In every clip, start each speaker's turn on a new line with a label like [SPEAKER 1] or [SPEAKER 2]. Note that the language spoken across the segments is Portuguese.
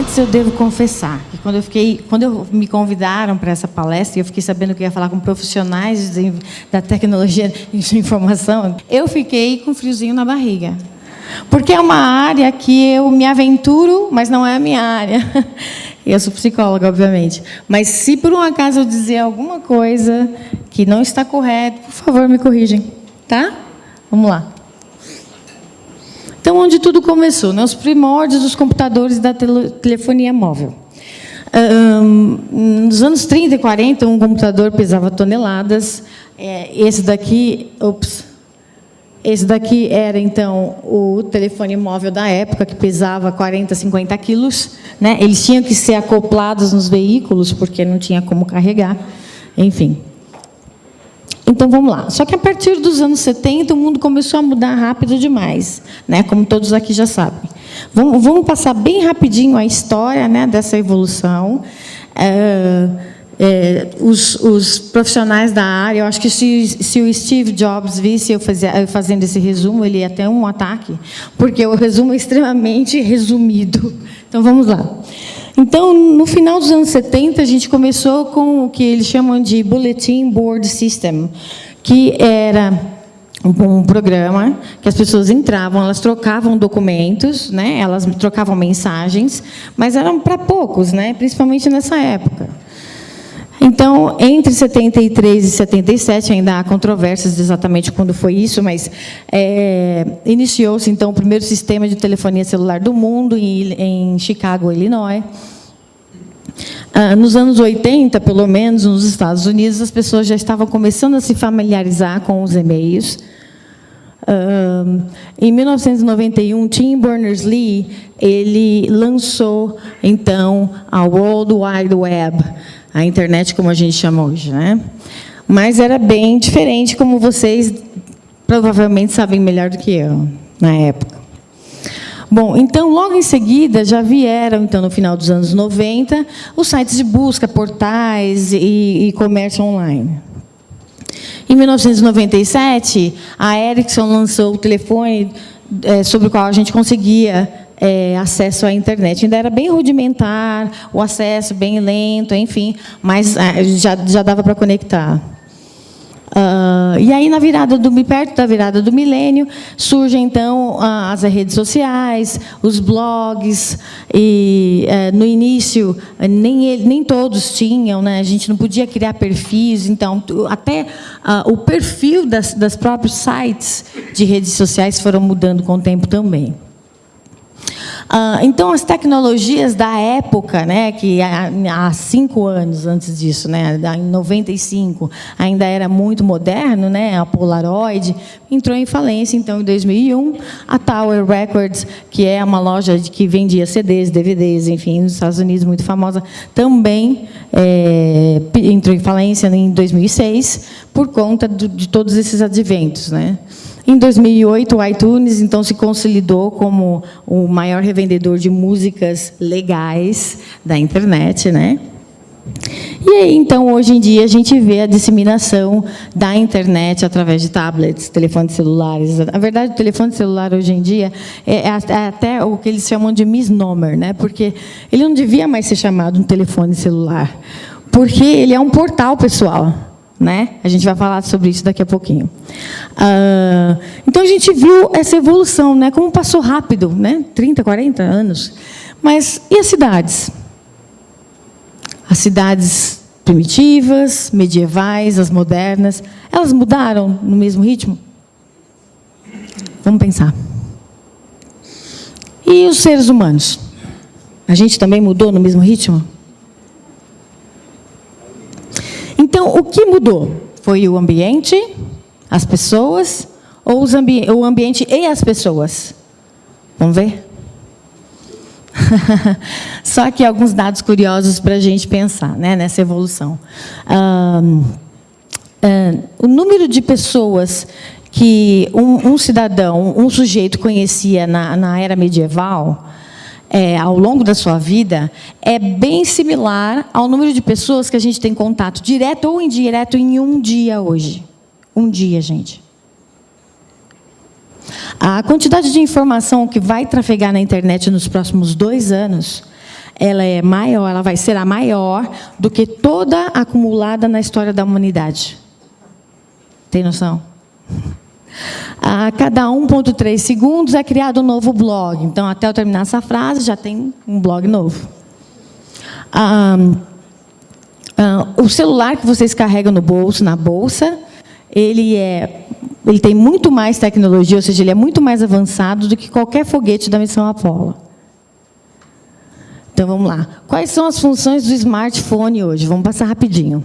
[SPEAKER 1] Antes eu devo confessar que quando me convidaram para essa palestra, e eu fiquei sabendo que eu ia falar com profissionais da tecnologia de informação, eu fiquei com um friozinho na barriga. Porque é uma área que eu me aventuro, mas não é a minha área. Eu sou psicóloga, obviamente. Mas se por um acaso eu dizer alguma coisa que não está correta, por favor, me corrigem, tá? Vamos lá. Então, onde tudo começou, né? Os primórdios dos computadores da telefonia móvel. Nos anos 30 e 40, um computador pesava toneladas. Esse daqui era, então, o telefone móvel da época, que pesava 40, 50 quilos. Né? Eles tinham que ser acoplados nos veículos, porque não tinha como carregar. Enfim. Então, vamos lá. Só que, a partir dos anos 70, o mundo começou a mudar rápido demais, né? Como todos aqui já sabem. Vamos passar bem rapidinho a história, né, dessa evolução. Os profissionais da área, eu acho que se o Steve Jobs visse eu fazendo esse resumo, ele ia ter um ataque, porque o resumo é extremamente resumido. Então, vamos lá. Então, no final dos anos 70, a gente começou com o que eles chamam de Bulletin Board System, que era um programa que as pessoas entravam, elas trocavam documentos, né? Elas trocavam mensagens, mas eram para poucos, né? Principalmente nessa época. Então, entre 73 e 77, ainda há controvérsias exatamente quando foi isso, mas iniciou-se, então, o primeiro sistema de telefonia celular do mundo, em Chicago, Illinois. Nos anos 80, pelo menos, nos Estados Unidos, as pessoas já estavam começando a se familiarizar com os e-mails. Em 1991, Tim Berners-Lee, ele lançou, então, a World Wide Web, a internet, como a gente chama hoje, né? Mas era bem diferente, como vocês provavelmente sabem melhor do que eu, na época. Bom, então, logo em seguida, já vieram, então, no final dos anos 90, os sites de busca, portais e comércio online. Em 1997, a Ericsson lançou o telefone sobre o qual a gente conseguia acesso à internet. Ainda era bem rudimentar, o acesso bem lento, enfim, mas já dava para conectar. E aí, perto da virada do milênio, surgem, então, as redes sociais, os blogs, e no início, nem todos tinham, né? A gente não podia criar perfis, então, até o perfil das próprios sites de redes sociais foram mudando com o tempo também. Então, as tecnologias da época, né, que há 5 anos antes disso, né, em 95, ainda era muito moderno, né, a Polaroid, entrou em falência, então, em 2001, a Tower Records, que é uma loja que vendia CDs, DVDs, enfim, nos Estados Unidos, muito famosa, também entrou em falência em 2006, por conta de todos esses adventos, né. Em 2008, o iTunes, então, se consolidou como o maior revendedor de músicas legais da internet, né? E aí, então, hoje em dia, a gente vê a disseminação da internet através de tablets, telefones celulares. Na verdade, o telefone celular, hoje em dia, é até o que eles chamam de misnomer, né? Porque ele não devia mais ser chamado um telefone celular, porque ele é um portal pessoal. Né? A gente vai falar sobre isso daqui a pouquinho. Então, a gente viu essa evolução, né? Como passou rápido, né? 30, 40 anos. Mas e as cidades? As cidades primitivas, medievais, as modernas, elas mudaram no mesmo ritmo? Vamos pensar. E os seres humanos? A gente também mudou no mesmo ritmo? Então, o que mudou? Foi o ambiente, as pessoas, ou o ambiente e as pessoas? Vamos ver? Só que alguns dados curiosos para a gente pensar, né, nessa evolução. O número de pessoas que um cidadão, um sujeito conhecia na era medieval, ao longo da sua vida, é bem similar ao número de pessoas que a gente tem contato direto ou indireto em um dia hoje. Um dia, gente. A quantidade de informação que vai trafegar na internet nos próximos 2 anos ela é maior, ela vai ser a maior do que toda acumulada na história da humanidade. Tem noção? A cada 1,3 segundos é criado um novo blog. Então, até eu terminar essa frase, já tem um blog novo. O celular que vocês carregam no bolso, na bolsa, ele tem muito mais tecnologia, ou seja, ele é muito mais avançado do que qualquer foguete da missão Apollo. Então, vamos lá. Quais são as funções do smartphone hoje? Vamos passar rapidinho.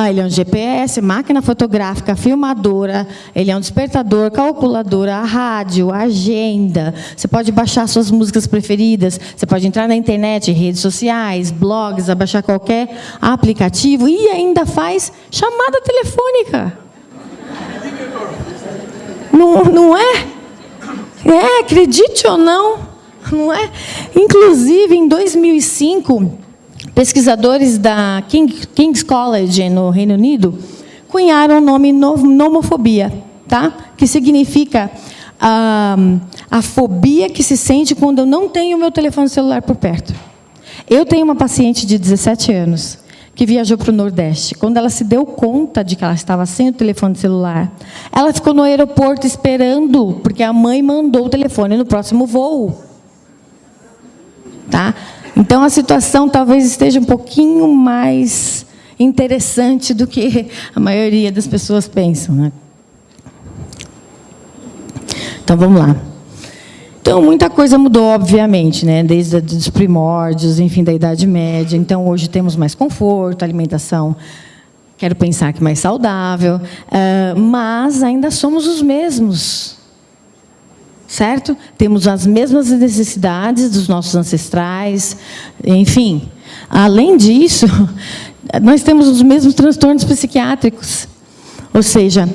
[SPEAKER 1] Ele é um GPS, máquina fotográfica, filmadora, ele é um despertador, calculadora, rádio, agenda. Você pode baixar suas músicas preferidas, você pode entrar na internet, redes sociais, blogs, baixar qualquer aplicativo e ainda faz chamada telefônica. Não é? Acredite ou não, não é? Inclusive, em 2005... pesquisadores da King's College, no Reino Unido, cunharam o nome nomofobia, tá? Que significa a fobia que se sente quando eu não tenho o meu telefone celular por perto. Eu tenho uma paciente de 17 anos que viajou para o Nordeste. Quando ela se deu conta de que ela estava sem o telefone celular, ela ficou no aeroporto esperando, porque a mãe mandou o telefone no próximo voo. Tá? Então, a situação talvez esteja um pouquinho mais interessante do que a maioria das pessoas pensam, né? Então, vamos lá. Então, muita coisa mudou, obviamente, né? Desde os primórdios, enfim, da Idade Média. Então, hoje temos mais conforto, alimentação, quero pensar que mais saudável, mas ainda somos os mesmos. Certo? Temos as mesmas necessidades dos nossos ancestrais, enfim. Além disso, nós temos os mesmos transtornos psiquiátricos. Ou seja,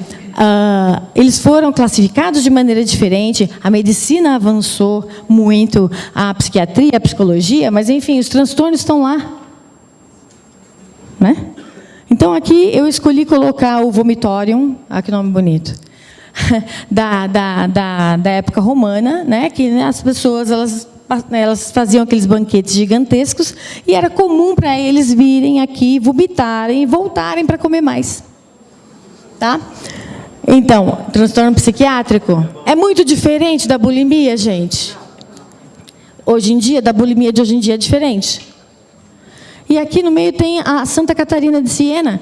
[SPEAKER 1] eles foram classificados de maneira diferente, a medicina avançou muito, a psiquiatria, a psicologia, mas, enfim, os transtornos estão lá. Né? Então, aqui eu escolhi colocar o vomitorium, que nome bonito, da época romana, né, que as pessoas elas faziam aqueles banquetes gigantescos e era comum para eles virem aqui, vomitarem e voltarem para comer mais. Tá? Então, transtorno psiquiátrico é muito diferente da bulimia, gente. Hoje em dia, da bulimia de hoje em dia é diferente. E aqui no meio tem a Santa Catarina de Siena,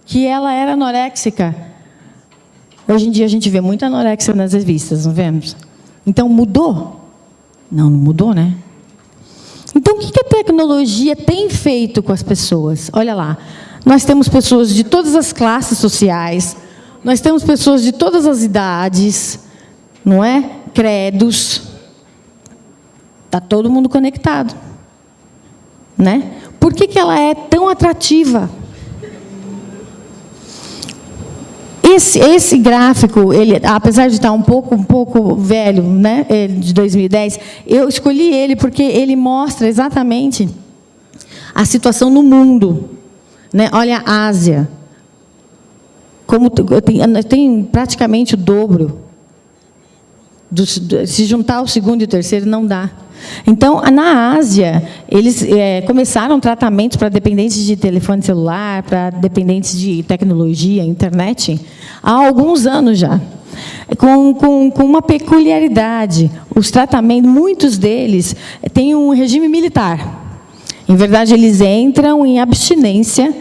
[SPEAKER 1] que ela era anoréxica. Hoje em dia a gente vê muita anorexia nas revistas, não vemos? Então, mudou? Não mudou, né? Então, o que a tecnologia tem feito com as pessoas? Olha lá, nós temos pessoas de todas as classes sociais, nós temos pessoas de todas as idades, não é? Credos. Está todo mundo conectado. Né? Por que ela é tão atrativa? Esse gráfico, ele, apesar de estar um pouco velho, né, de 2010, eu escolhi ele porque ele mostra exatamente a situação no mundo. Né? Olha a Ásia. Tem praticamente o dobro. Se juntar o segundo e o terceiro, não dá. Então, na Ásia, eles começaram tratamentos para dependentes de telefone celular, para dependentes de tecnologia, internet, há alguns anos já. Com uma peculiaridade. Os tratamentos, muitos deles, têm um regime militar. Em verdade, eles entram em abstinência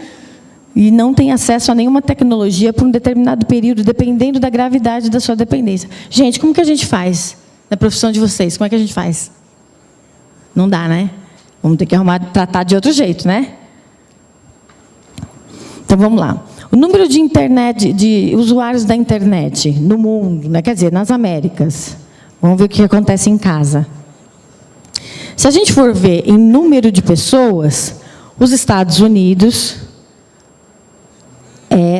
[SPEAKER 1] e não têm acesso a nenhuma tecnologia por um determinado período, dependendo da gravidade da sua dependência. Gente, como que a gente faz? Na profissão de vocês, como é que a gente faz? Não dá, né? Vamos ter que tratar de outro jeito, né? Então, vamos lá. O número de usuários da internet no mundo, né? Quer dizer, nas Américas. Vamos ver o que acontece em casa. Se a gente for ver em número de pessoas, os Estados Unidos,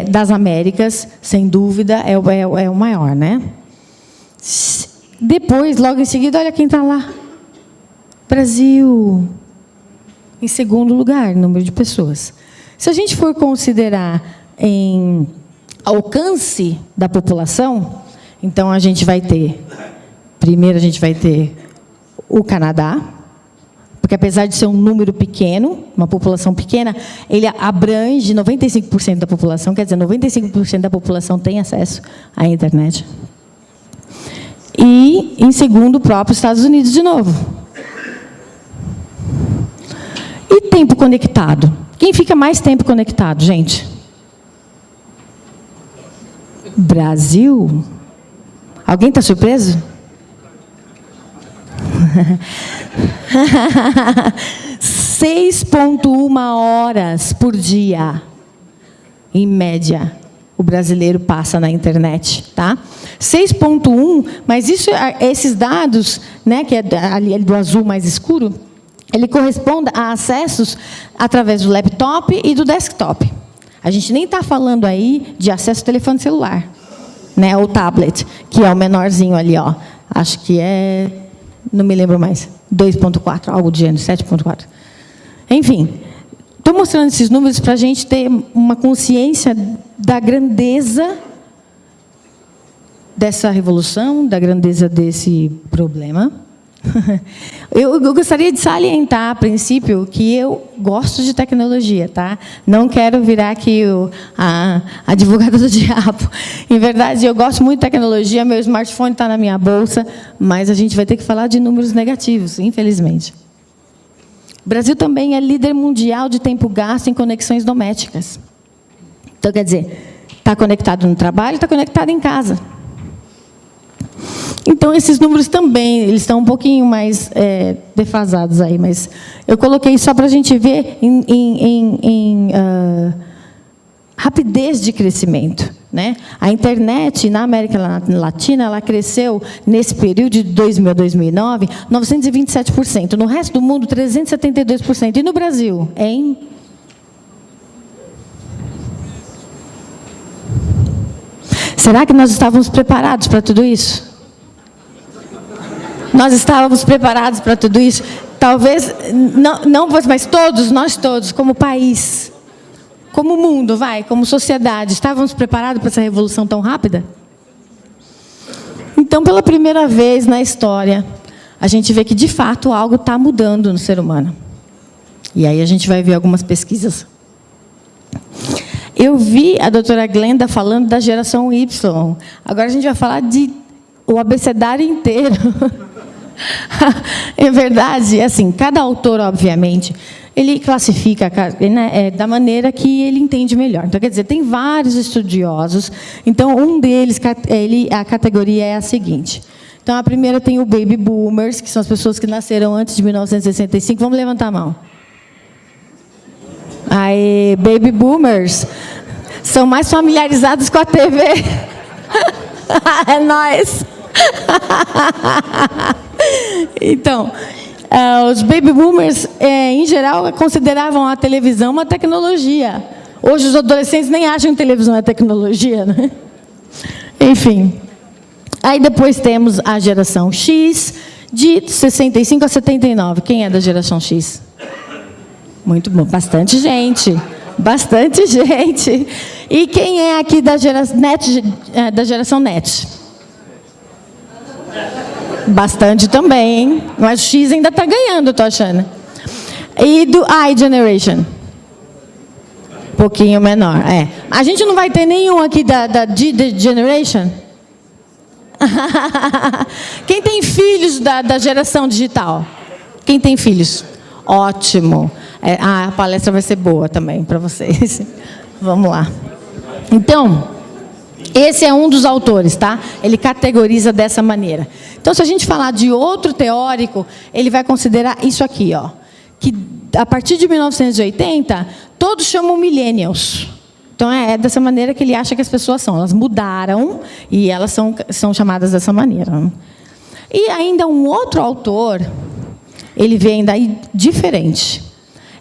[SPEAKER 1] das Américas, sem dúvida, é o maior, né? Depois, logo em seguida, olha quem está lá. Brasil, em segundo lugar, número de pessoas. Se a gente for considerar em alcance da população, então a gente vai ter, primeiro a gente vai ter o Canadá, porque apesar de ser um número pequeno, uma população pequena, ele abrange 95% da população, quer dizer, 95% da população tem acesso à internet. E, em segundo, o próprio Estados Unidos, de novo. E tempo conectado? Quem fica mais tempo conectado, gente? Brasil? Alguém está surpreso? 6,1 horas por dia, em média, o brasileiro passa na internet, tá? 6,1, mas esses dados, né, que é ali do azul mais escuro, ele corresponde a acessos através do laptop e do desktop. A gente nem está falando aí de acesso ao telefone celular, né, ou tablet, que é o menorzinho ali, ó. Acho que é, não me lembro mais, 2,4, algo do gênero, 7,4. Enfim, estou mostrando esses números para a gente ter uma consciência da grandeza dessa revolução, da grandeza desse problema. Eu gostaria de salientar, a princípio, que eu gosto de tecnologia, tá? Não quero virar aqui a advogada do diabo. Em verdade, eu gosto muito de tecnologia, meu smartphone está na minha bolsa, mas a gente vai ter que falar de números negativos, infelizmente. O Brasil também é líder mundial de tempo gasto em conexões domésticas. Então, quer dizer, está conectado no trabalho, está conectado em casa. Então, esses números também, eles estão um pouquinho mais defasados aí, mas eu coloquei só para a gente ver em rapidez de crescimento, né? A internet na América Latina, ela cresceu nesse período de 2000 a 2009, 927%. No resto do mundo, 372%. E no Brasil, em... Será que nós estávamos preparados para tudo isso? Nós estávamos preparados para tudo isso? Talvez, não, mas todos, nós todos, como país, como mundo, como sociedade, estávamos preparados para essa revolução tão rápida? Então, pela primeira vez na história, a gente vê que, de fato, algo está mudando no ser humano. E aí a gente vai ver algumas pesquisas. Eu vi a doutora Glenda falando da geração Y. Agora a gente vai falar o abecedário inteiro. É verdade, assim, cada autor, obviamente, ele classifica, né, da maneira que ele entende melhor. Então, quer dizer, tem vários estudiosos. Então, um deles, a categoria é a seguinte. Então, a primeira tem o Baby Boomers, que são as pessoas que nasceram antes de 1965. Vamos levantar a mão. Aí, Baby Boomers são mais familiarizados com a TV. É nóis. Então, os baby boomers, em geral, consideravam a televisão uma tecnologia. Hoje, os adolescentes nem acham que televisão é tecnologia, né? Enfim. Aí, depois, temos a geração X, de 65 a 79. Quem é da geração X? Muito bom. Bastante gente. Bastante gente. E quem é aqui da geração NET? Bastante também, hein? Mas o X ainda está ganhando, eu estou achando. E do iGeneration? Um pouquinho menor, A gente não vai ter nenhum aqui da G-Generation? Quem tem filhos da geração digital? Quem tem filhos? Ótimo. A palestra vai ser boa também para vocês. Vamos lá. Então... esse é um dos autores, tá? Ele categoriza dessa maneira. Então, se a gente falar de outro teórico, ele vai considerar isso aqui, ó, que a partir de 1980, todos chamam millennials. Então, é dessa maneira que ele acha que as pessoas são. Elas mudaram e elas são chamadas dessa maneira. E ainda um outro autor, ele vê ainda aí diferente.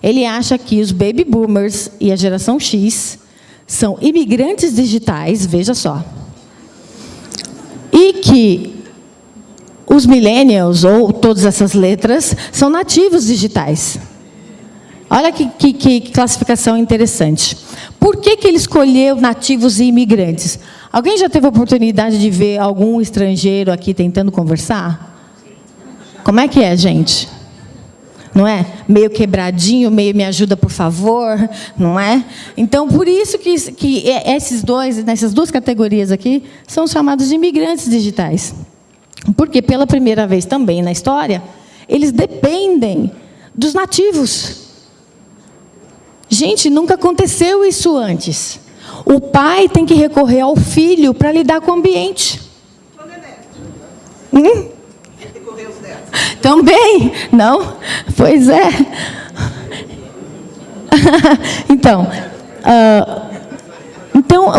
[SPEAKER 1] Ele acha que os baby boomers e a geração X são imigrantes digitais, veja só. E que os millennials, ou todas essas letras, são nativos digitais. Olha que classificação interessante. Por que ele escolheu nativos e imigrantes? Alguém já teve a oportunidade de ver algum estrangeiro aqui tentando conversar? Como é que é, gente? não é? Meio quebradinho, meio me ajuda, por favor, não é? Então, por isso que essas duas categorias aqui são chamados de imigrantes digitais. Porque, pela primeira vez também na história, eles dependem dos nativos. Gente, nunca aconteceu isso antes. O pai tem que recorrer ao filho para lidar com o ambiente. Também? Não? Pois é. Então,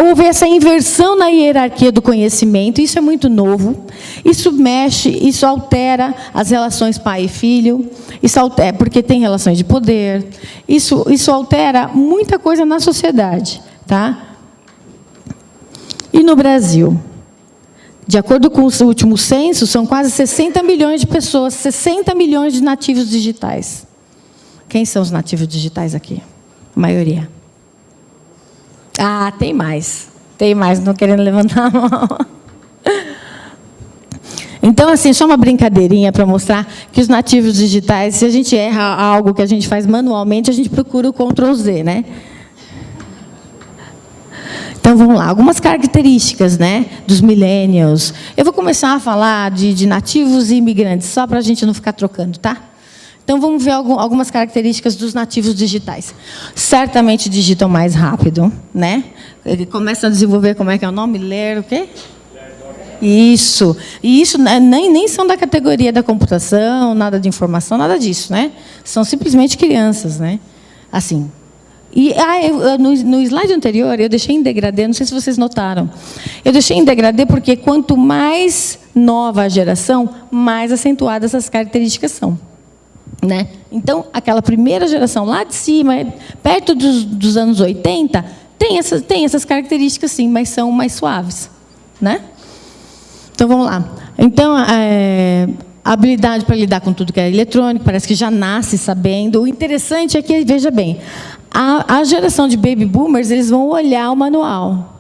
[SPEAKER 1] houve essa inversão na hierarquia do conhecimento, isso é muito novo, isso mexe, isso altera as relações pai e filho, isso altera, porque tem relações de poder, isso altera muita coisa na sociedade. Tá? E no Brasil? De acordo com o último censo, são quase 60 milhões de pessoas, 60 milhões de nativos digitais. Quem são os nativos digitais aqui? A maioria. Ah, tem mais. Tem mais, não querendo levantar a mão. Então, assim, só uma brincadeirinha para mostrar que os nativos digitais, se a gente erra algo que a gente faz manualmente, a gente procura o Ctrl+Z, né? Então, vamos lá. Algumas características, né, dos millennials. Eu vou começar a falar de nativos e imigrantes, só para a gente não ficar trocando, tá? Então, vamos ver algumas características dos nativos digitais. Certamente digitam mais rápido, né? Ele começa a desenvolver, como é que é o nome? Ler o quê? Isso. E isso nem são da categoria da computação, nada de informação, nada disso, né? São simplesmente crianças, né? Assim. E no slide anterior, eu deixei em degradê, não sei se vocês notaram. Eu deixei em degradê porque quanto mais nova a geração, mais acentuadas essas características são. Né? Então, aquela primeira geração lá de cima, perto dos anos 80, tem essas características, sim, mas são mais suaves. Né? Então, vamos lá. Então, a habilidade para lidar com tudo que é eletrônico, parece que já nasce sabendo. O interessante é que, veja bem, a geração de baby boomers, eles vão olhar o manual.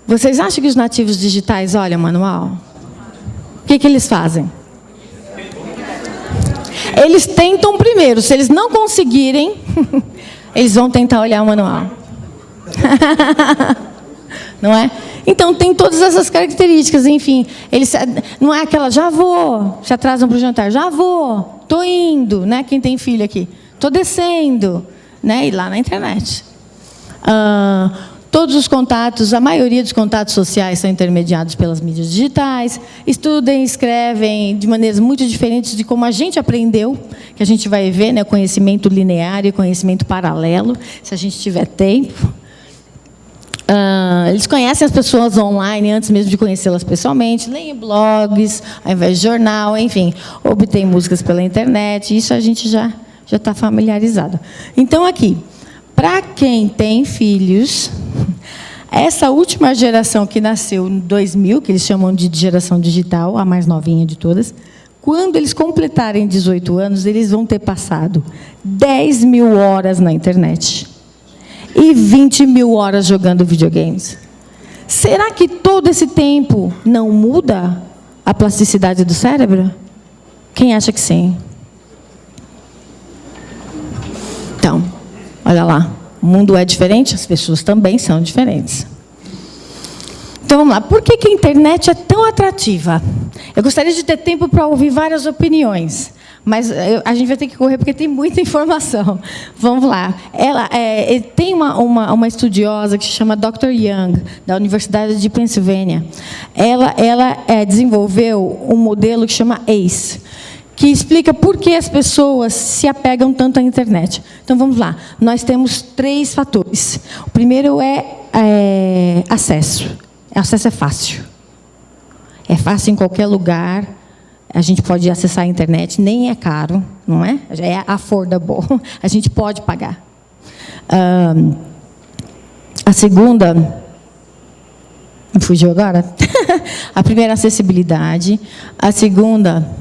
[SPEAKER 1] Vocês acham que os nativos digitais olham o manual? O que eles fazem? Eles tentam primeiro. Se eles não conseguirem, eles vão tentar olhar o manual. Não é? Então, tem todas essas características, enfim. Eles, não é aquela, já vou, se atrasam para o jantar, já vou, estou indo, né? Quem tem filho aqui? Estou descendo, né? E lá na internet. Todos os contatos, a maioria dos contatos sociais são intermediados pelas mídias digitais, estudam, escrevem de maneiras muito diferentes de como a gente aprendeu, que a gente vai ver, né? Conhecimento linear e conhecimento paralelo, se a gente tiver tempo. Eles conhecem as pessoas online antes mesmo de conhecê-las pessoalmente, leem blogs, ao invés de jornal, enfim, obtêm músicas pela internet, isso a gente já está familiarizado. Então, aqui, para quem tem filhos, essa última geração que nasceu em 2000, que eles chamam de geração digital, a mais novinha de todas, quando eles completarem 18 anos, eles vão ter passado 10 mil horas na internet e 20 mil horas jogando videogames. Será que todo esse tempo não muda a plasticidade do cérebro? Quem acha que sim? Então, olha lá, o mundo é diferente, as pessoas também são diferentes. Então, vamos lá. Por que a internet é tão atrativa? Eu gostaria de ter tempo para ouvir várias opiniões, mas a gente vai ter que correr porque tem muita informação. Vamos lá. Tem uma estudiosa que se chama Dr. Young, da Universidade de Pensilvânia. Ela desenvolveu um modelo que chama ACE, que explica por que as pessoas se apegam tanto à internet. Então, vamos lá. Nós temos 3 fatores. O primeiro é acesso. Acesso é fácil. É fácil em qualquer lugar. A gente pode acessar a internet, nem é caro, não é? É affordable. A gente pode pagar. A segunda... Me fugiu agora? A primeira, acessibilidade. A segunda...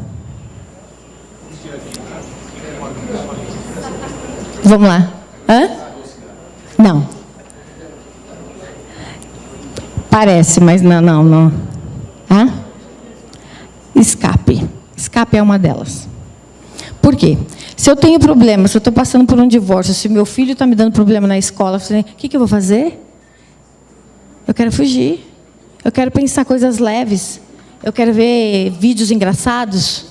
[SPEAKER 1] Vamos lá. Hã? Não. Parece, mas não. Hã? Escape. Escape é uma delas. Por quê? Se eu tenho problema, se eu estou passando por um divórcio, se meu filho está me dando problema na escola, o que eu vou fazer? Eu quero fugir. Eu quero pensar coisas leves. Eu quero ver vídeos engraçados.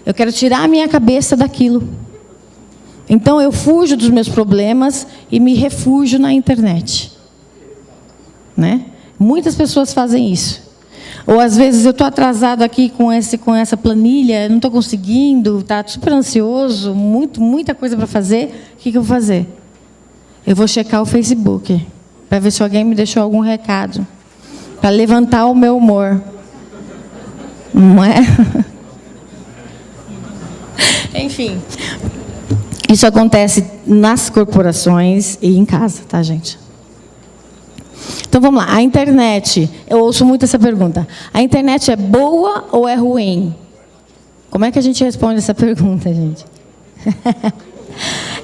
[SPEAKER 1] Eu quero tirar a minha cabeça daquilo. Então, eu fujo dos meus problemas e me refugio na internet. Né? Muitas pessoas fazem isso. Ou, às vezes, eu estou atrasado aqui com essa planilha, não estou conseguindo, está super ansioso, muita coisa para fazer. O que eu vou fazer? Eu vou checar o Facebook, para ver se alguém me deixou algum recado, para levantar o meu humor. Não é? Enfim, isso acontece nas corporações e em casa, tá, gente? Então, vamos lá. A internet, eu ouço muito essa pergunta. A internet é boa ou é ruim? Como é que a gente responde essa pergunta, gente?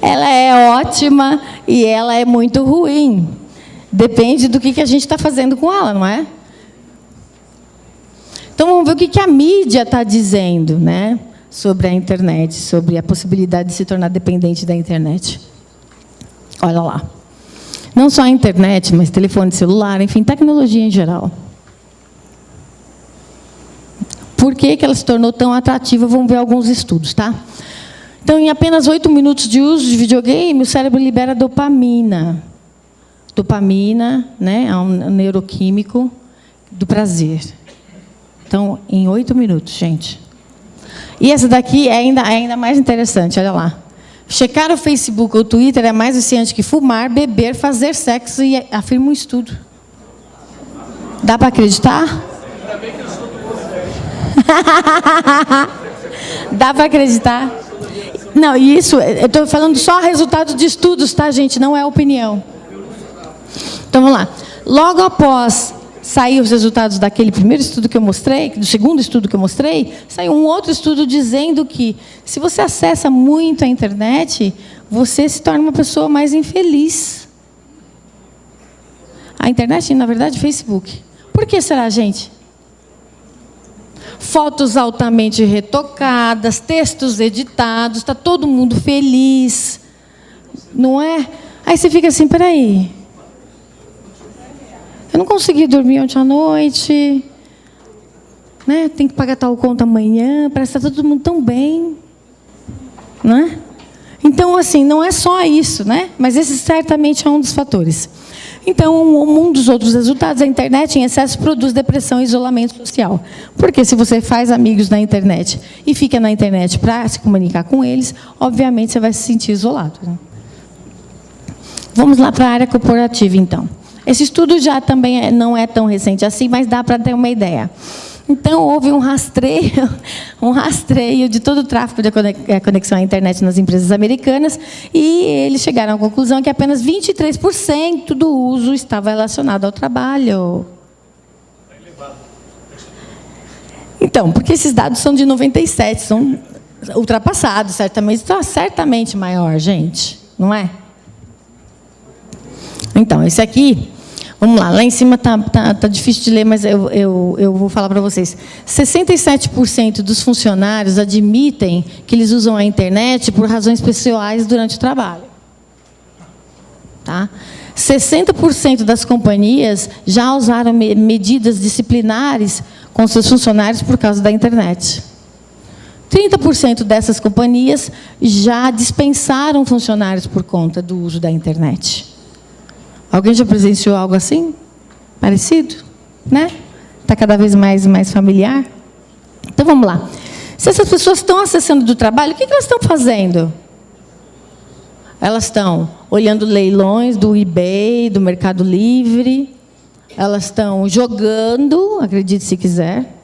[SPEAKER 1] Ela é ótima e ela é muito ruim. Depende do que a gente está fazendo com ela, não é? Então, vamos ver o que a mídia está dizendo, né, sobre a internet, sobre a possibilidade de se tornar dependente da internet. Olha lá. Não só a internet, mas telefone celular, enfim, tecnologia em geral. Por que ela se tornou tão atrativa? Vamos ver alguns estudos, tá? Então, em apenas 8 minutos de uso de videogame, o cérebro libera dopamina. Dopamina, né, é um neuroquímico do prazer. Então, em 8 minutos, gente. E essa daqui é ainda mais interessante, olha lá. Checar o Facebook ou o Twitter é mais viciante que fumar, beber, fazer sexo, e afirma um estudo. Dá para acreditar? Dá para acreditar? Não, isso, eu estou falando só resultado de estudos, tá, gente? Não é opinião. Então, vamos lá. Logo após sair os resultados daquele primeiro estudo que eu mostrei, do segundo estudo que eu mostrei, saiu um outro estudo dizendo que, se você acessa muito a internet, você se torna uma pessoa mais infeliz. A internet, na verdade, Facebook. Por que será, gente? Fotos altamente retocadas, textos editados, está todo mundo feliz, não é? Aí você fica assim, peraí, eu não consegui dormir ontem à noite, né? Tem que pagar tal conta amanhã, parece que está todo mundo tão bem, né? Então, assim, não é só isso, né? Mas esse certamente é um dos fatores. Então, um dos outros resultados, a internet em excesso produz depressão e isolamento social. Porque se você faz amigos na internet e fica na internet para se comunicar com eles, obviamente você vai se sentir isolado, né? Vamos lá para a área corporativa, então. Esse estudo já também não é tão recente assim, mas dá para ter uma ideia. Então, houve um rastreio de todo o tráfego de conexão à internet nas empresas americanas, e eles chegaram à conclusão que apenas 23% do uso estava relacionado ao trabalho. Então, porque esses dados são de 97, são ultrapassados, certamente maior, gente, não é? Então, esse aqui, vamos lá em cima tá difícil de ler, mas eu vou falar para vocês. 67% dos funcionários admitem que eles usam a internet por razões pessoais durante o trabalho. Tá? 60% das companhias já usaram medidas disciplinares com seus funcionários por causa da internet. 30% dessas companhias já dispensaram funcionários por conta do uso da internet. Alguém já presenciou algo assim? Parecido? Né? Está cada vez mais familiar? Então, vamos lá. Se essas pessoas estão acessando do trabalho, o que elas estão fazendo? Elas estão olhando leilões do eBay, do Mercado Livre. Elas estão jogando, acredite se quiser,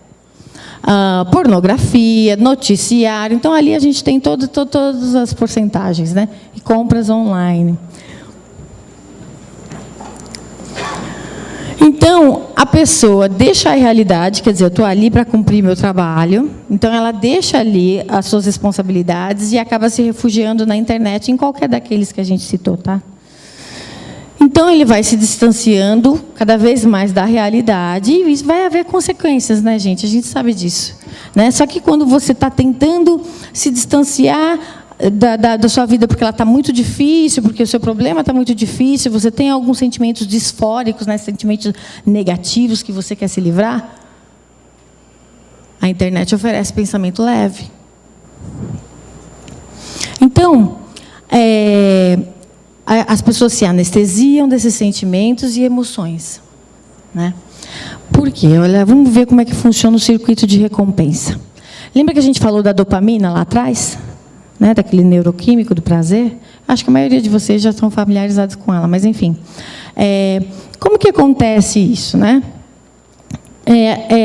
[SPEAKER 1] pornografia, noticiário. Então, ali a gente tem todas as porcentagens, né? E compras online. Então, a pessoa deixa a realidade, quer dizer, eu estou ali para cumprir meu trabalho, então ela deixa ali as suas responsabilidades e acaba se refugiando na internet, em qualquer daqueles que a gente citou, tá? Então, ele vai se distanciando cada vez mais da realidade, e isso vai haver consequências, né, gente? A gente sabe disso, né? Só que quando você está tentando se distanciar, da sua vida porque ela está muito difícil, porque o seu problema está muito difícil, você tem alguns sentimentos disfóricos, né, sentimentos negativos que você quer se livrar, a internet oferece pensamento leve. Então, as pessoas se anestesiam desses sentimentos e emoções, né? Por quê? Olha, vamos ver como é que funciona o circuito de recompensa. Lembra que a gente falou da dopamina lá atrás? Né, daquele neuroquímico do prazer? Acho que a maioria de vocês já estão familiarizados com ela, mas enfim. Como que acontece isso, né?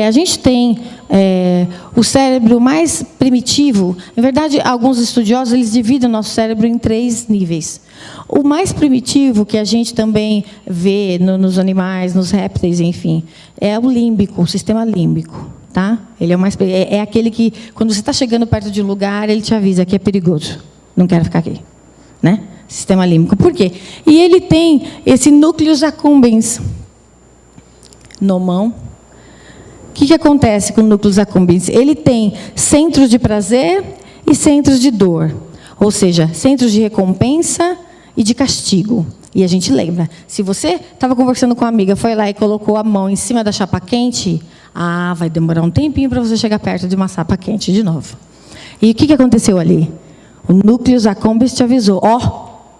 [SPEAKER 1] A gente tem o cérebro mais primitivo. Na verdade, alguns estudiosos eles dividem o nosso cérebro em 3 níveis. O mais primitivo, que a gente também vê nos animais, nos répteis, enfim, é o límbico, o sistema límbico. Tá? Ele é aquele que, quando você está chegando perto de um lugar, ele te avisa que é perigoso. Não quero ficar aqui. Né? Sistema límbico. Por quê? E ele tem esse núcleus accumbens no mão. O que acontece com o núcleus accumbens? Ele tem centros de prazer e centros de dor. Ou seja, centros de recompensa e de castigo. E a gente lembra, se você estava conversando com uma amiga, foi lá e colocou a mão em cima da chapa quente, vai demorar um tempinho para você chegar perto de uma chapa quente de novo. E o que aconteceu ali? O núcleus accumbens te avisou,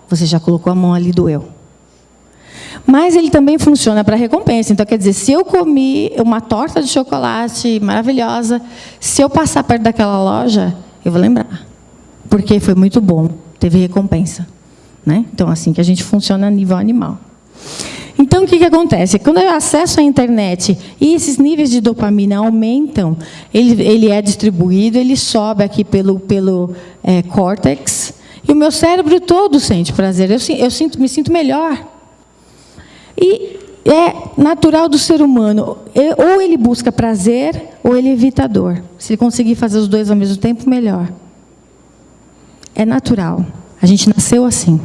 [SPEAKER 1] você já colocou a mão ali, doeu. Mas ele também funciona para recompensa. Então, quer dizer, se eu comi uma torta de chocolate maravilhosa, se eu passar perto daquela loja, eu vou lembrar. Porque foi muito bom, teve recompensa. Né? Então, assim que a gente funciona a nível animal. Então, o que acontece? Quando eu acesso à internet e esses níveis de dopamina aumentam, ele é distribuído, ele sobe aqui pelo córtex, e o meu cérebro todo sente prazer. Me sinto melhor. E é natural do ser humano. Ou ele busca prazer, ou ele evita dor. Se ele conseguir fazer os dois ao mesmo tempo, melhor. É natural. A gente nasceu assim.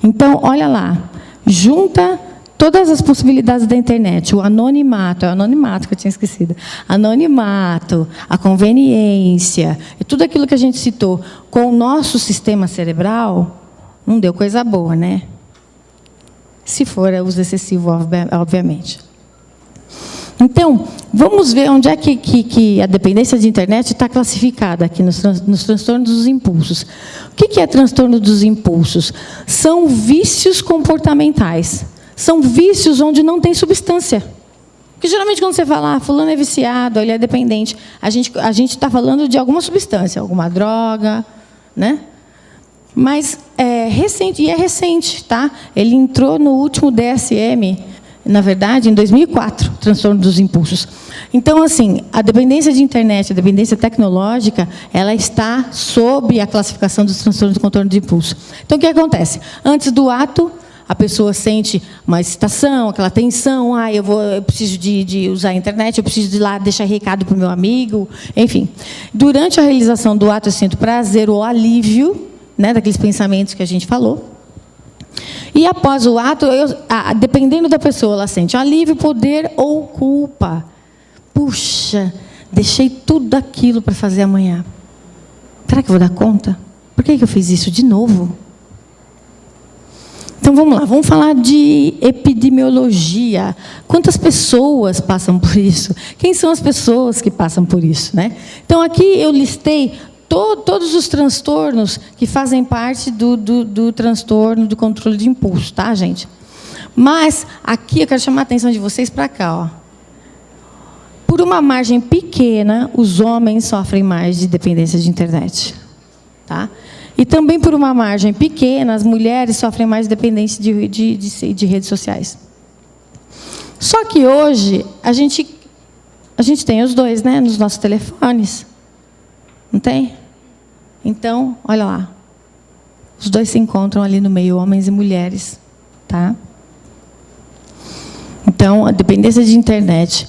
[SPEAKER 1] Então, olha lá. Junta todas as possibilidades da internet. O anonimato, é o anonimato que eu tinha esquecido. Anonimato, a conveniência, e tudo aquilo que a gente citou, com o nosso sistema cerebral, não deu coisa boa, né? Se for uso excessivo, obviamente. Então, vamos ver onde é que a dependência de internet está classificada aqui nos transtornos dos impulsos. O que é transtorno dos impulsos? São vícios comportamentais. São vícios onde não tem substância. Porque geralmente quando você fala, fulano é viciado, ele é dependente, a gente está falando de alguma substância, alguma droga, né? Mas é recente, tá? Ele entrou no último DSM, na verdade, em 2004, transtorno dos impulsos. Então, assim, a dependência de internet, a dependência tecnológica, ela está sob a classificação dos transtornos do controle de impulso. Então, o que acontece? Antes do ato, a pessoa sente uma excitação, aquela tensão, eu preciso de usar a internet, eu preciso de ir lá deixar recado para o meu amigo, enfim. Durante a realização do ato, eu sinto prazer ou alívio, né, daqueles pensamentos que a gente falou. E após o ato, dependendo da pessoa, ela sente alívio, poder ou culpa. Puxa, deixei tudo aquilo para fazer amanhã. Será que eu vou dar conta? Por que eu fiz isso de novo? Então, vamos lá. Vamos falar de epidemiologia. Quantas pessoas passam por isso? Quem são as pessoas que passam por isso, né? Então, aqui eu listei todos os transtornos que fazem parte do transtorno do controle de impulso, tá, gente? Mas, aqui eu quero chamar a atenção de vocês para cá, ó. Por uma margem pequena, os homens sofrem mais de dependência de internet, tá? E também por uma margem pequena, as mulheres sofrem mais de dependência de redes sociais. Só que hoje, a gente tem os dois, né, nos nossos telefones. Não tem? Então, olha lá. Os dois se encontram ali no meio, homens e mulheres. Tá? Então, a dependência de internet.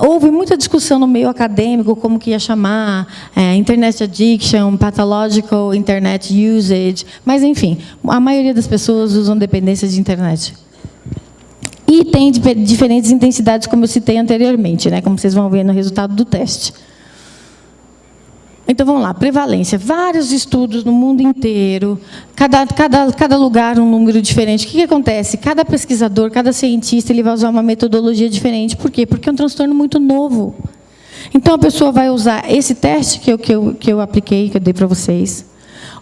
[SPEAKER 1] Houve muita discussão no meio acadêmico, como que ia chamar, internet addiction, pathological internet usage, mas, enfim, a maioria das pessoas usam dependência de internet. E tem diferentes intensidades, como eu citei anteriormente, né, como vocês vão ver no resultado do teste. Então, vamos lá, prevalência. Vários estudos no mundo inteiro, cada lugar um número diferente. O que acontece? Cada pesquisador, cada cientista, ele vai usar uma metodologia diferente. Por quê? Porque é um transtorno muito novo. Então, a pessoa vai usar esse teste que eu apliquei, que eu dei para vocês.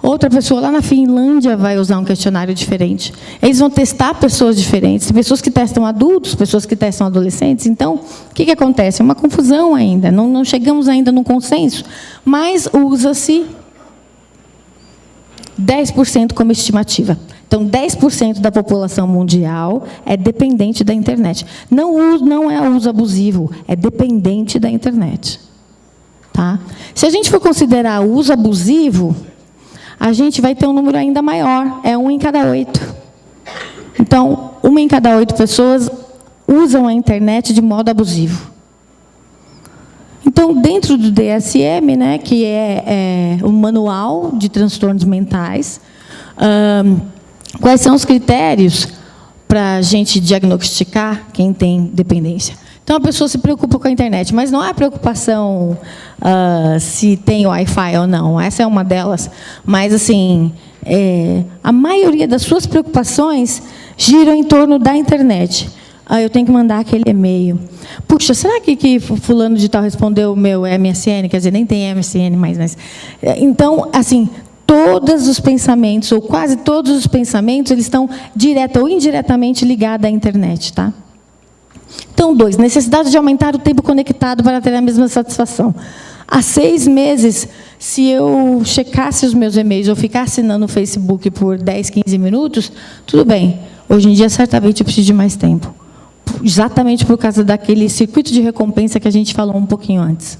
[SPEAKER 1] Outra pessoa lá na Finlândia vai usar um questionário diferente. Eles vão testar pessoas diferentes. Tem pessoas que testam adultos, pessoas que testam adolescentes. Então, o que acontece? É uma confusão ainda. Não chegamos ainda num consenso. Mas usa-se 10% como estimativa. Então, 10% da população mundial é dependente da internet. Não é uso abusivo, é dependente da internet. Tá? Se a gente for considerar o uso abusivo, a gente vai ter um número ainda maior, é 1 em cada 8. Então, 1 em cada 8 pessoas usam a internet de modo abusivo. Então, dentro do DSM, né, que é o Manual de Transtornos Mentais, quais são os critérios para a gente diagnosticar quem tem dependência? Então, a pessoa se preocupa com a internet, mas não é preocupação se tem Wi-Fi ou não. Essa é uma delas. Mas, assim, a maioria das suas preocupações giram em torno da internet. Eu tenho que mandar aquele e-mail. Puxa, será que fulano de tal respondeu o meu MSN? Quer dizer, nem tem MSN mais. Mas... Então, assim, todos os pensamentos, ou quase todos os pensamentos, eles estão direta ou indiretamente ligados à internet, tá? Então, 2, necessidade de aumentar o tempo conectado para ter a mesma satisfação. Há 6 meses, se eu checasse os meus e-mails ou ficasse assinando o Facebook por 10, 15 minutos, tudo bem. Hoje em dia, certamente, eu preciso de mais tempo. Exatamente por causa daquele circuito de recompensa que a gente falou um pouquinho antes.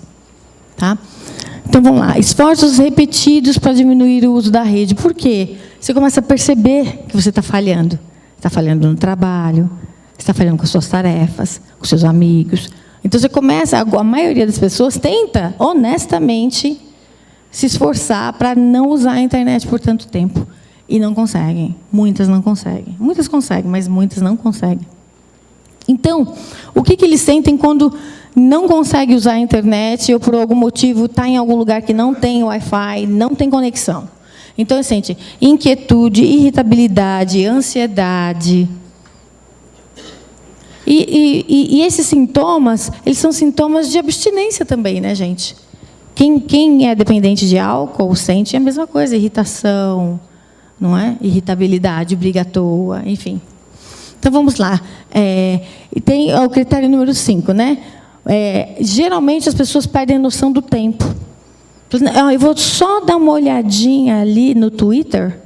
[SPEAKER 1] Tá? Então, vamos lá. Esforços repetidos para diminuir o uso da rede. Por quê? Você começa a perceber que você está falhando. Está falhando no trabalho, está falhando com as suas tarefas, com seus amigos. Então, você começa, a maioria das pessoas tenta, honestamente, se esforçar para não usar a internet por tanto tempo. E não conseguem. Muitas não conseguem. Muitas conseguem, mas muitas não conseguem. Então, o que eles sentem quando não conseguem usar a internet ou, por algum motivo, está em algum lugar que não tem Wi-Fi, não tem conexão? Então, eles sentem inquietude, irritabilidade, ansiedade. E esses sintomas, eles são sintomas de abstinência também, né, gente? Quem é dependente de álcool sente a mesma coisa, irritação, não é? Irritabilidade, briga à toa, enfim. Então, vamos lá. E tem o critério número 5, né? Geralmente, as pessoas perdem a noção do tempo. Eu vou só dar uma olhadinha ali no Twitter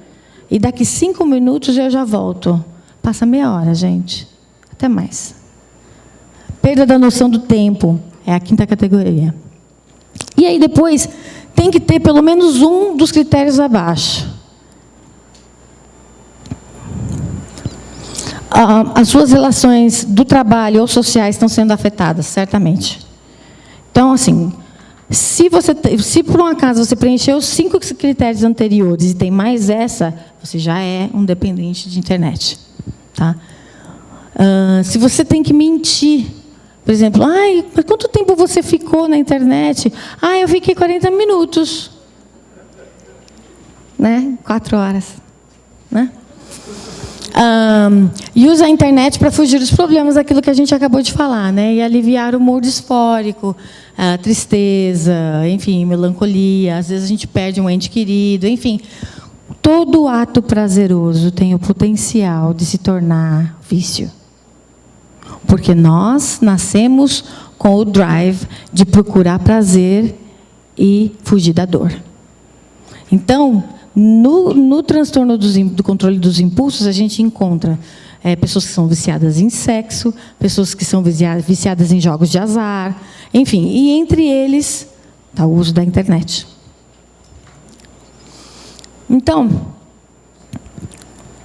[SPEAKER 1] e daqui 5 minutos eu já volto. Passa meia hora, gente. Até mais. Perda da noção do tempo é a 5ª categoria. E aí, depois, tem que ter pelo menos um dos critérios abaixo. As suas relações do trabalho ou sociais estão sendo afetadas, certamente. Então, assim, se por um acaso você preencheu os 5 critérios anteriores e tem mais essa, você já é um dependente de internet. Tá? Se você tem que mentir, por exemplo, mas quanto tempo você ficou na internet? Eu fiquei 40 minutos. Né? 4 horas. Né? E usa a internet para fugir dos problemas daquilo que a gente acabou de falar, né? E aliviar o humor disfórico, a tristeza, enfim, melancolia. Às vezes a gente perde um ente querido, enfim. Todo ato prazeroso tem o potencial de se tornar vício. Porque nós nascemos com o drive de procurar prazer e fugir da dor. Então, no transtorno do controle dos impulsos, a gente encontra pessoas que são viciadas em sexo, pessoas que são viciadas em jogos de azar, enfim. E entre eles está o uso da internet. Então,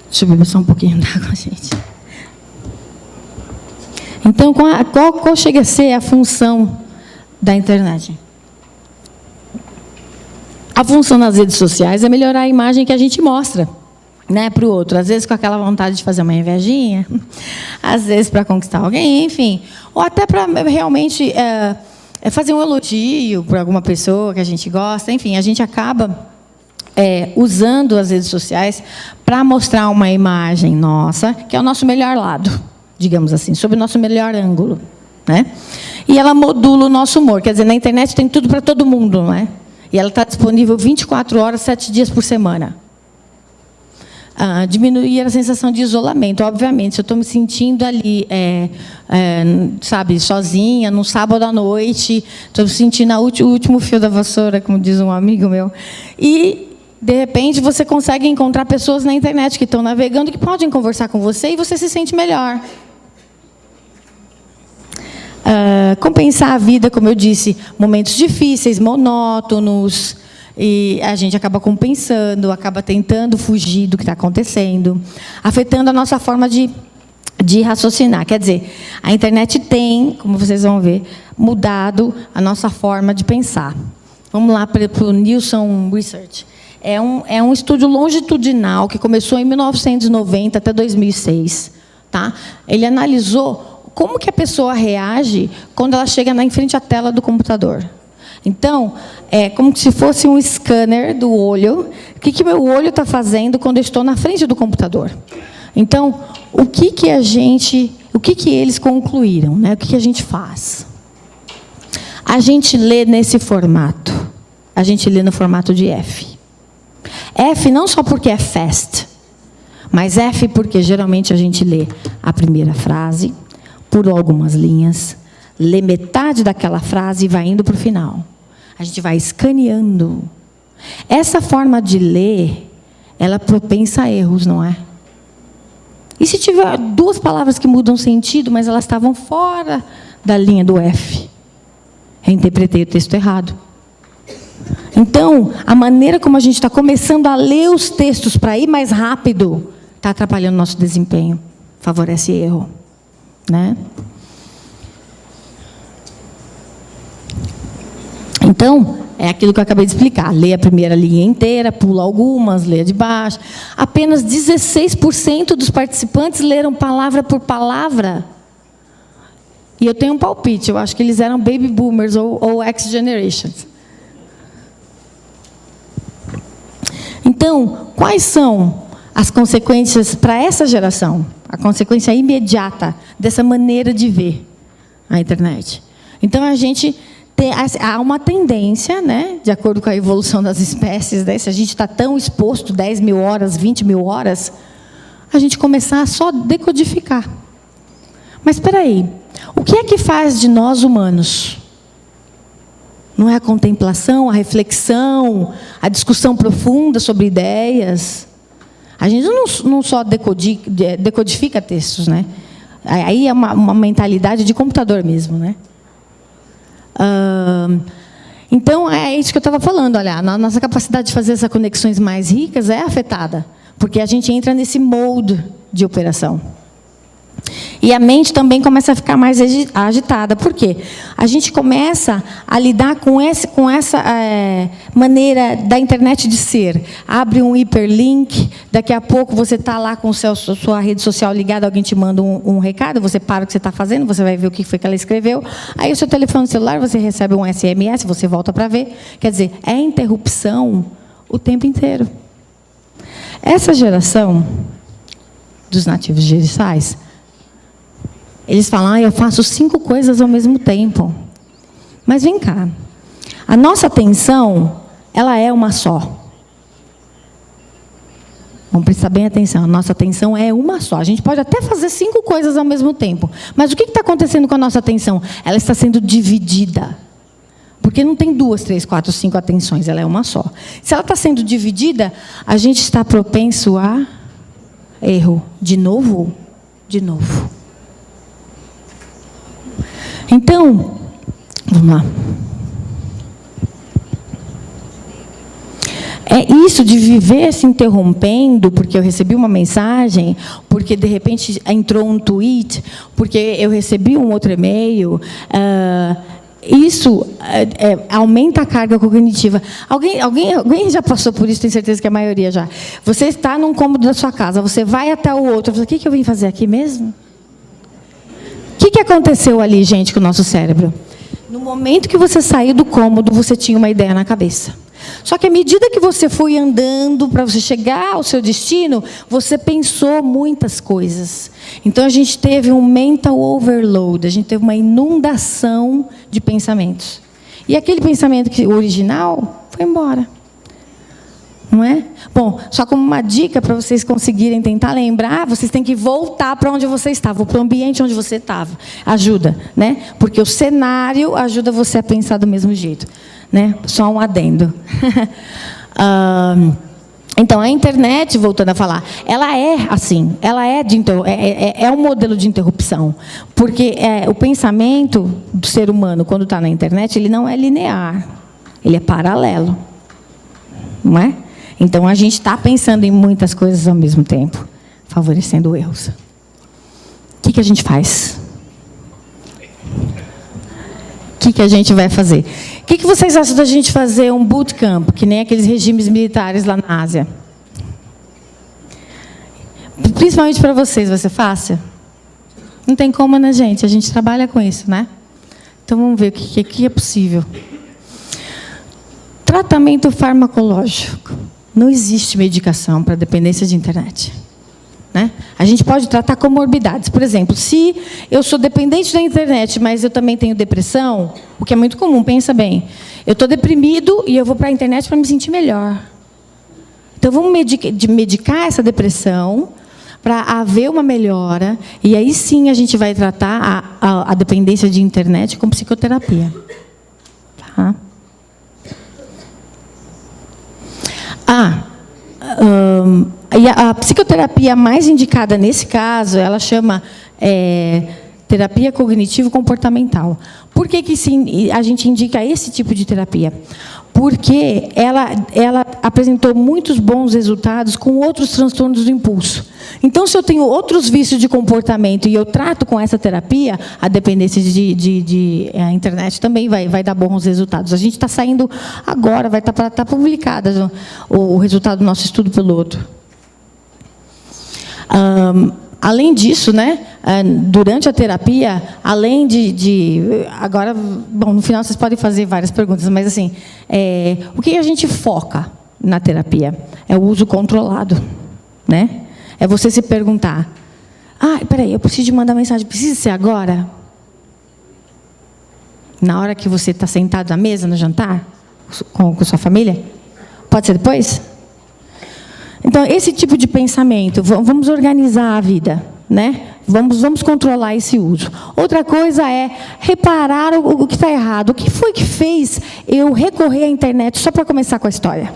[SPEAKER 1] deixa eu beber só um pouquinho d'água, gente. Então, qual chega a ser a função da internet? A função nas redes sociais é melhorar a imagem que a gente mostra, né, para o outro. Às vezes com aquela vontade de fazer uma invejinha, às vezes para conquistar alguém, enfim. Ou até para realmente fazer um elogio para alguma pessoa que a gente gosta. Enfim, a gente acaba usando as redes sociais para mostrar uma imagem nossa, que é o nosso melhor lado, digamos assim, sob o nosso melhor ângulo, né? E ela modula o nosso humor. Quer dizer, na internet tem tudo para todo mundo, não é? E ela está disponível 24 horas, 7 dias por semana. Diminuir a sensação de isolamento, obviamente. Se eu estou me sentindo ali, sabe, sozinha, num sábado à noite, estou me sentindo o último fio da vassoura, como diz um amigo meu, e de repente você consegue encontrar pessoas na internet que estão navegando, que podem conversar com você e você se sente melhor. Compensar a vida, como eu disse, momentos difíceis, monótonos, e a gente acaba compensando, acaba tentando fugir do que está acontecendo, afetando a nossa forma de raciocinar. Quer dizer, a internet tem, como vocês vão ver, mudado a nossa forma de pensar. Vamos lá para o Nielsen Research. É um estudo longitudinal que começou em 1990 até 2006. Tá? Ele analisou como que a pessoa reage quando ela chega em frente à tela do computador. Então, é como se fosse um scanner do olho. O que meu olho está fazendo quando eu estou na frente do computador? Então, o que eles concluíram, né? O que a gente faz? A gente lê nesse formato. A gente lê no formato de F. F não só porque é fast, mas F porque geralmente a gente lê a primeira frase, por algumas linhas, lê metade daquela frase e vai indo para o final. A gente vai escaneando. Essa forma de ler, ela é propensa a erros, não é? E se tiver duas palavras que mudam sentido, mas elas estavam fora da linha do F? Reinterpretei o texto errado. Então, a maneira como a gente está começando a ler os textos para ir mais rápido está atrapalhando o nosso desempenho. Favorece erro, né? Então, é aquilo que eu acabei de explicar. Lê a primeira linha inteira, pula algumas, lê a de baixo. Apenas 16% dos participantes leram palavra por palavra. E eu tenho um palpite, eu acho que eles eram baby boomers ou X-generations. Então, quais são as consequências para essa geração? A consequência imediata dessa maneira de ver a internet. Então, há uma tendência, né, de acordo com a evolução das espécies, né, se a gente está tão exposto, 10 mil horas, 20 mil horas, a gente começar a só decodificar. Mas, espera aí, o que é que faz de nós humanos? Não é a contemplação, a reflexão, a discussão profunda sobre ideias? A gente não só decodifica textos, né? Aí é uma mentalidade de computador mesmo, né? Então, é isso que eu estava falando. Olha, a nossa capacidade de fazer essas conexões mais ricas é afetada, porque a gente entra nesse molde de operação. E a mente também começa a ficar mais agitada. Por quê? A gente começa a lidar com essa maneira da internet de ser. Abre um hiperlink, daqui a pouco você está lá com sua rede social ligada, alguém te manda um recado, você para o que você está fazendo, você vai ver o que foi que ela escreveu. Aí o seu telefone celular, você recebe um SMS, você volta para ver. Quer dizer, é interrupção o tempo inteiro. Essa geração dos nativos digitais, eles falam, eu faço 5 coisas ao mesmo tempo. Mas vem cá, a nossa atenção, ela é uma só. Vamos prestar bem atenção, a nossa atenção é uma só. A gente pode até fazer 5 coisas ao mesmo tempo. Mas o que está acontecendo com a nossa atenção? Ela está sendo dividida. Porque não tem 2, 3, 4, 5 atenções, ela é uma só. Se ela está sendo dividida, a gente está propenso a erro. De novo? De novo. Então, vamos lá. É isso de viver se interrompendo, porque eu recebi uma mensagem, porque, de repente, entrou um tweet, porque eu recebi um outro e-mail. Isso aumenta a carga cognitiva. Alguém já passou por isso, tenho certeza que a maioria já. Você está num cômodo da sua casa, você vai até o outro, você fala, o que eu vim fazer aqui mesmo? O que aconteceu ali, gente, com o nosso cérebro? No momento que você saiu do cômodo, você tinha uma ideia na cabeça. Só que à medida que você foi andando para você chegar ao seu destino, você pensou muitas coisas. Então a gente teve um mental overload, a gente teve uma inundação de pensamentos. E aquele pensamento original foi embora. Não é? Bom, só como uma dica para vocês conseguirem tentar lembrar, vocês têm que voltar para onde você estava, para o ambiente onde você estava. Ajuda, né? Porque o cenário ajuda você a pensar do mesmo jeito. Né? Só um adendo. Então, a internet, voltando a falar, ela é assim, ela é um modelo de interrupção. Porque o pensamento do ser humano, quando está na internet, ele não é linear, ele é paralelo. Não é? Então, a gente está pensando em muitas coisas ao mesmo tempo, favorecendo erros. O que a gente faz? O que a gente vai fazer? O que vocês acham da gente fazer um bootcamp, que nem aqueles regimes militares lá na Ásia? Principalmente para vocês, vai ser fácil? Não tem como, né, gente? A gente trabalha com isso, né? Então, vamos ver o que é possível. Tratamento farmacológico. Não existe medicação para dependência de internet. Né? A gente pode tratar comorbidades. Por exemplo, se eu sou dependente da internet, mas eu também tenho depressão, o que é muito comum, pensa bem. Eu estou deprimido e eu vou para a internet para me sentir melhor. Então, vamos medicar essa depressão para haver uma melhora, e aí sim a gente vai tratar a dependência de internet com psicoterapia. Tá? E a psicoterapia mais indicada nesse caso, ela chama terapia cognitivo-comportamental. Por que a gente indica esse tipo de terapia? Porque ela apresentou muitos bons resultados com outros transtornos do impulso. Então, se eu tenho outros vícios de comportamento e eu trato com essa terapia, a dependência de internet também vai dar bons resultados. A gente está saindo agora, vai estar publicado o resultado do nosso estudo piloto. Além disso, né, durante a terapia, além agora, bom, no final vocês podem fazer várias perguntas, mas assim, o que a gente foca na terapia? É o uso controlado, né? É você se perguntar: peraí, eu preciso de mandar mensagem, precisa ser agora? Na hora que você está sentado à mesa no jantar com sua família? Pode ser depois? Então, esse tipo de pensamento, vamos organizar a vida, né? Vamos controlar esse uso. Outra coisa é reparar o que está errado. O que foi que fez eu recorrer à internet só para começar com a história?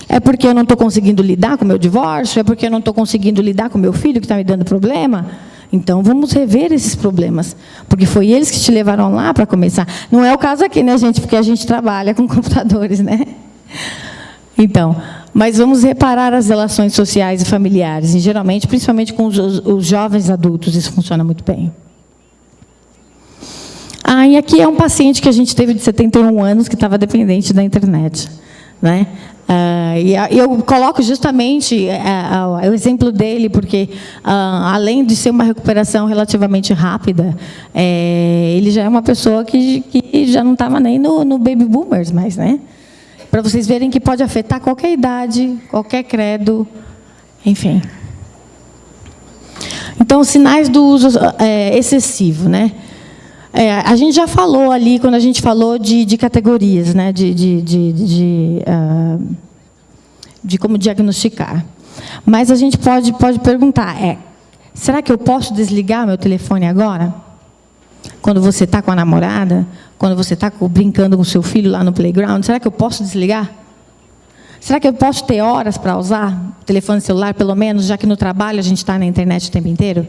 [SPEAKER 1] É porque eu não estou conseguindo lidar com o meu divórcio? É porque eu não estou conseguindo lidar com o meu filho que está me dando problema? Então, vamos rever esses problemas. Porque foi eles que te levaram lá para começar. Não é o caso aqui, né, gente? Porque a gente trabalha com computadores, né? Então, mas vamos reparar as relações sociais e familiares. E, geralmente, principalmente com os jovens adultos, isso funciona muito bem. E aqui é um paciente que a gente teve de 71 anos que estava dependente da internet, né? E eu coloco justamente o exemplo dele, porque, além de ser uma recuperação relativamente rápida, ele já é uma pessoa que já não estava nem no Baby Boomers mais, né? Para vocês verem que pode afetar qualquer idade, qualquer credo, enfim. Então, sinais do uso excessivo, né? A gente já falou ali, quando a gente falou de categorias, né? De como diagnosticar. Mas a gente pode perguntar, será que eu posso desligar meu telefone agora? Quando você está com a namorada, quando você está brincando com o seu filho lá no playground, será que eu posso desligar? Será que eu posso ter horas para usar o telefone celular, pelo menos, já que no trabalho a gente está na internet o tempo inteiro?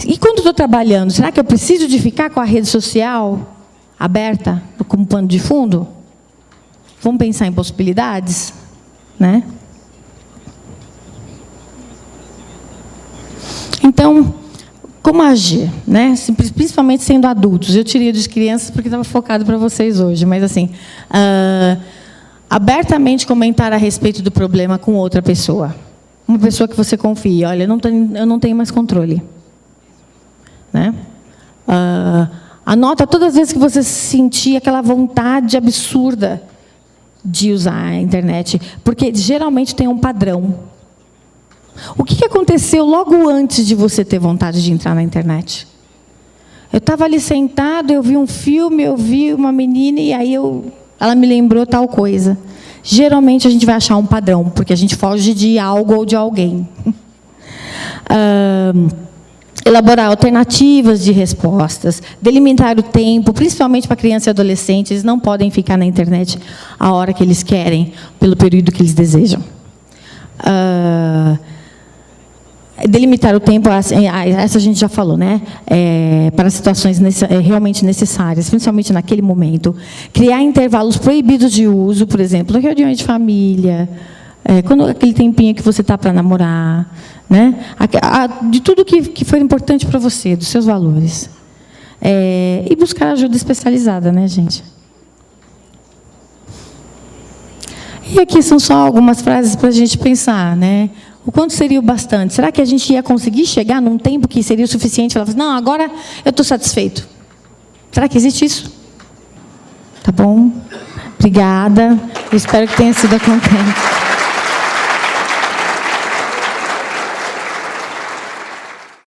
[SPEAKER 1] E quando estou trabalhando, será que eu preciso de ficar com a rede social aberta, como pano de fundo? Vamos pensar em possibilidades, né? Então, como agir, né? Principalmente sendo adultos. Eu tirei das crianças porque estava focado para vocês hoje, mas assim, abertamente comentar a respeito do problema com outra pessoa. Uma pessoa que você confia. Olha, eu não tenho mais controle. Né? Anota todas as vezes que você sentir aquela vontade absurda de usar a internet, porque geralmente tem um padrão. O que aconteceu logo antes de você ter vontade de entrar na internet? Eu estava ali sentado, eu vi um filme, eu vi uma menina e aí ela me lembrou tal coisa. Geralmente a gente vai achar um padrão, porque a gente foge de algo ou de alguém. Elaborar alternativas de respostas, delimitar o tempo, principalmente para crianças e adolescentes, eles não podem ficar na internet a hora que eles querem, pelo período que eles desejam. Delimitar o tempo, essa a gente já falou, né? Para situações realmente necessárias, principalmente naquele momento. Criar intervalos proibidos de uso, por exemplo, reuniões de família, aquele tempinho que você está para namorar, né? De tudo que for importante para você, dos seus valores. E buscar ajuda especializada, né, gente? E aqui são só algumas frases para a gente pensar, né? O quanto seria o bastante? Será que a gente ia conseguir chegar num tempo que seria o suficiente? Falar assim, não, agora eu estou satisfeito. Será que existe isso? Tá bom? Obrigada. Eu espero que tenha sido contente.